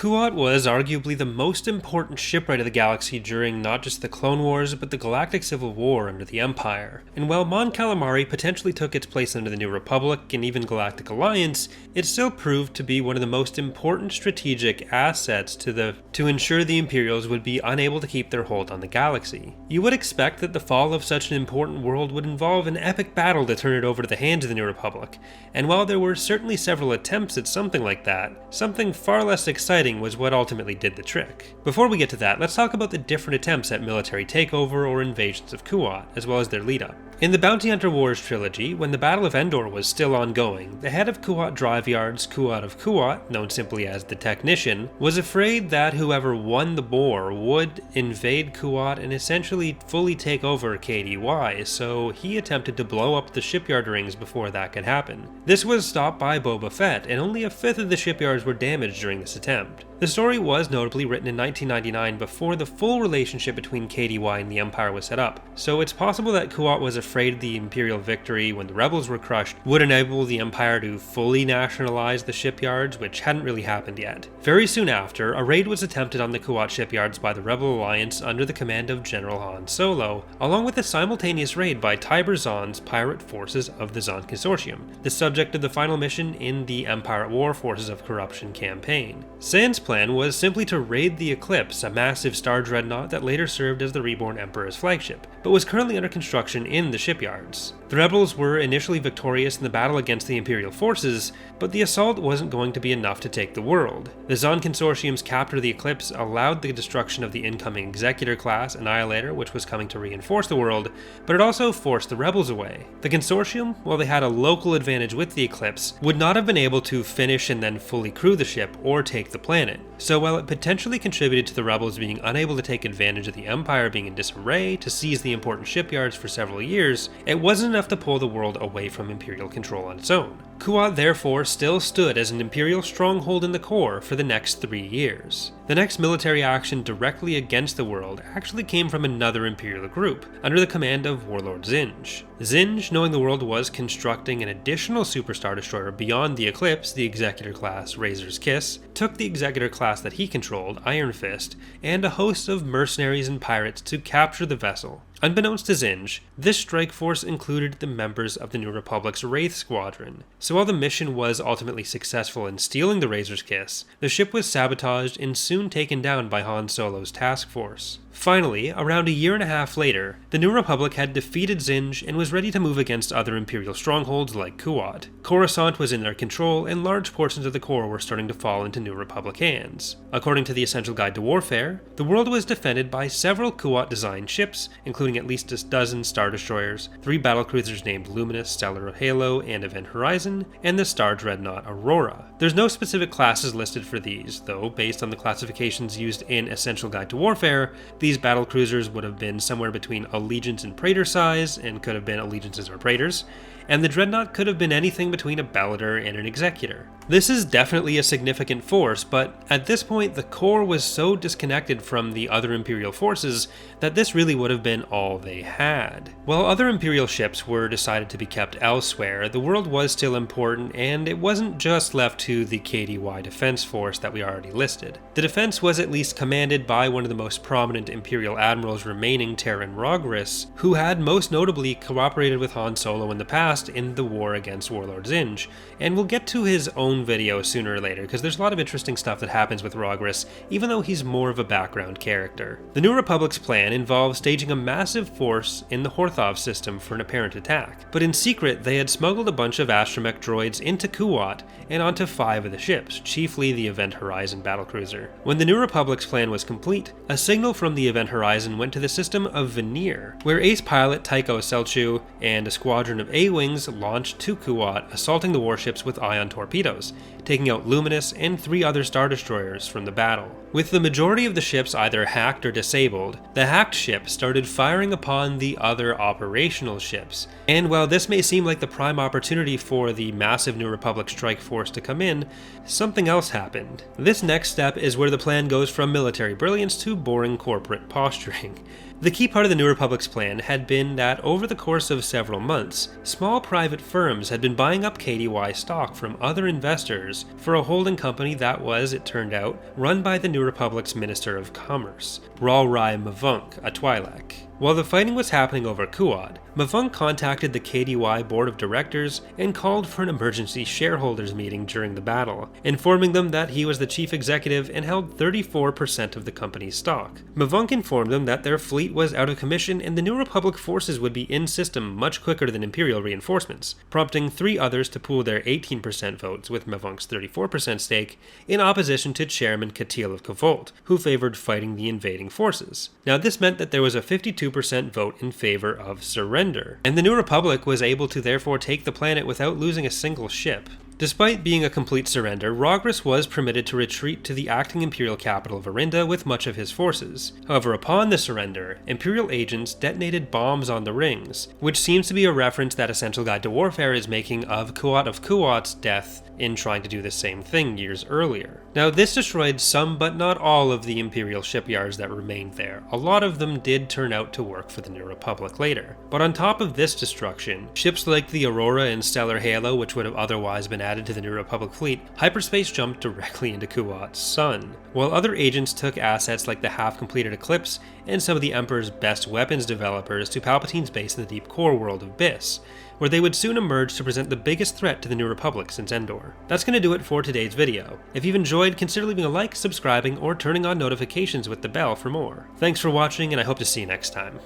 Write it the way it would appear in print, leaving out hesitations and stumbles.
Kuat was arguably the most important shipwright of the galaxy during not just the Clone Wars, but the Galactic Civil War under the Empire. And while Mon Calamari potentially took its place under the New Republic and even Galactic Alliance, it still proved to be one of the most important strategic assets to ensure the Imperials would be unable to keep their hold on the galaxy. You would expect that the fall of such an important world would involve an epic battle to turn it over to the hands of the New Republic, and while there were certainly several attempts at something like that, something far less exciting was what ultimately did the trick. Before we get to that, let's talk about the different attempts at military takeover or invasions of Kuat, as well as their lead-up. In the Bounty Hunter Wars trilogy, when the Battle of Endor was still ongoing, the head of Kuat Drive Yards, Kuat of Kuat, known simply as the Technician, was afraid that whoever won the war would invade Kuat and essentially fully take over KDY, so he attempted to blow up the shipyard rings before that could happen. This was stopped by Boba Fett, and only a fifth of the shipyards were damaged during this attempt. The story was notably written in 1999 before the full relationship between KDY and the Empire was set up, so it's possible that Kuat was afraid the Imperial victory when the rebels were crushed would enable the Empire to fully nationalize the shipyards, which hadn't really happened yet. Very soon after, a raid was attempted on the Kuat shipyards by the Rebel Alliance under the command of General Han Solo, along with a simultaneous raid by Tiber Zahn's pirate forces of the Zahn Consortium, the subject of the final mission in the Empire at War Forces of Corruption campaign. San's plan was simply to raid the Eclipse, a massive star dreadnought that later served as the Reborn Emperor's flagship, but was currently under construction in the shipyards. The rebels were initially victorious in the battle against the Imperial forces, but the assault wasn't going to be enough to take the world. The Zahn Consortium's capture of the Eclipse allowed the destruction of the incoming Executor-class Annihilator, which was coming to reinforce the world, but it also forced the rebels away. The Consortium, while they had a local advantage with the Eclipse, would not have been able to finish and then fully crew the ship or take the planet. So while it potentially contributed to the rebels being unable to take advantage of the Empire being in disarray to seize the important shipyards for several years, it wasn't enough to pull the world away from Imperial control on its own. Kuat therefore still stood as an Imperial stronghold in the core for the next 3 years. The next military action directly against the world actually came from another Imperial group, under the command of Warlord Zinj. Zinj, knowing the world was constructing an additional superstar destroyer beyond the Eclipse, the Executor-class Razor's Kiss, took the Executor-class that he controlled, Iron Fist, and a host of mercenaries and pirates to capture the vessel. Unbeknownst to Zinj, this strike force included the members of the New Republic's Wraith Squadron, so while the mission was ultimately successful in stealing the Razor's Kiss, the ship was sabotaged and soon taken down by Han Solo's task force. Finally, around a year and a half later, the New Republic had defeated Zinj and was ready to move against other Imperial strongholds like Kuat. Coruscant was in their control, and large portions of the core were starting to fall into New Republic hands. According to the Essential Guide to Warfare, the world was defended by several Kuat-designed ships, including at least a dozen Star Destroyers, 3 battlecruisers named Luminous, Stellar Halo, and Event Horizon, and the Star Dreadnought Aurora. There's no specific classes listed for these, though based on the classifications used in Essential Guide to Warfare, these battlecruisers would have been somewhere between Allegiance and Praetor size, and could have been Allegiances or Praetors, and the Dreadnought could have been anything between a Bellator and an Executor. This is definitely a significant force, but at this point the core was so disconnected from the other Imperial forces that this really would have been all they had. While other Imperial ships were decided to be kept elsewhere, the world was still important, and it wasn't just left to the KDY Defense Force that we already listed. The defense was at least commanded by one of the most prominent Imperial admirals remaining, Terran Rogris, who had most notably cooperated with Han Solo in the past in the war against Warlord Zinj, and we'll get to his own video sooner or later because there's a lot of interesting stuff that happens with Rogris, even though he's more of a background character. The New Republic's plan involved staging a massive force in the Horthov system for an apparent attack, but in secret they had smuggled a bunch of astromech droids into Kuat and onto 5 of the ships, chiefly the Event Horizon battlecruiser. When the New Republic's plan was complete, a signal from the Event Horizon went to the system of Veneer, where ace pilot Tycho Selchu and a squadron of A-Wings launched to Kuat, assaulting the warships with ion torpedoes, taking out Luminous and 3 other Star Destroyers from the battle. With the majority of the ships either hacked or disabled, the hacked ship started firing upon the other operational ships. And while this may seem like the prime opportunity for the massive New Republic strike force to come in, something else happened. This next step is where the plan goes from military brilliance to boring corporate posturing. The key part of the New Republic's plan had been that over the course of several months, small private firms had been buying up KDY stock from other investors shareholders for a holding company that was, it turned out, run by the New Republic's Minister of Commerce, Ralrai Mavunk, a Twi'lek. While the fighting was happening over Kuat, Mavunk contacted the KDY board of directors and called for an emergency shareholders meeting during the battle, informing them that he was the chief executive and held 34% of the company's stock. Mavunk informed them that their fleet was out of commission and the New Republic forces would be in system much quicker than Imperial reinforcements, prompting 3 others to pool their 18% votes with Mavunk's 34% stake in opposition to Chairman Katil of Kavolt, who favored fighting the invading forces. Now this meant that there was a 52% vote in favor of surrender, and the New Republic was able to therefore take the planet without losing a single ship. Despite being a complete surrender, Rogris was permitted to retreat to the acting Imperial capital of Arinda with much of his forces. However, upon the surrender, Imperial agents detonated bombs on the rings, which seems to be a reference that Essential Guide to Warfare is making of Kuat's death in trying to do the same thing years earlier. Now, this destroyed some but not all of the Imperial shipyards that remained there. A lot of them did turn out to work for the New Republic later. But on top of this destruction, ships like the Aurora and Stellar Halo, which would have otherwise been added to the New Republic fleet, hyperspace jumped directly into Kuat's sun, while other agents took assets like the half-completed Eclipse and some of the Emperor's best weapons developers to Palpatine's base in the deep core world of Biss, where they would soon emerge to present the biggest threat to the New Republic since Endor. That's going to do it for today's video. If you've enjoyed, consider leaving a like, subscribing, or turning on notifications with the bell for more. Thanks for watching, and I hope to see you next time.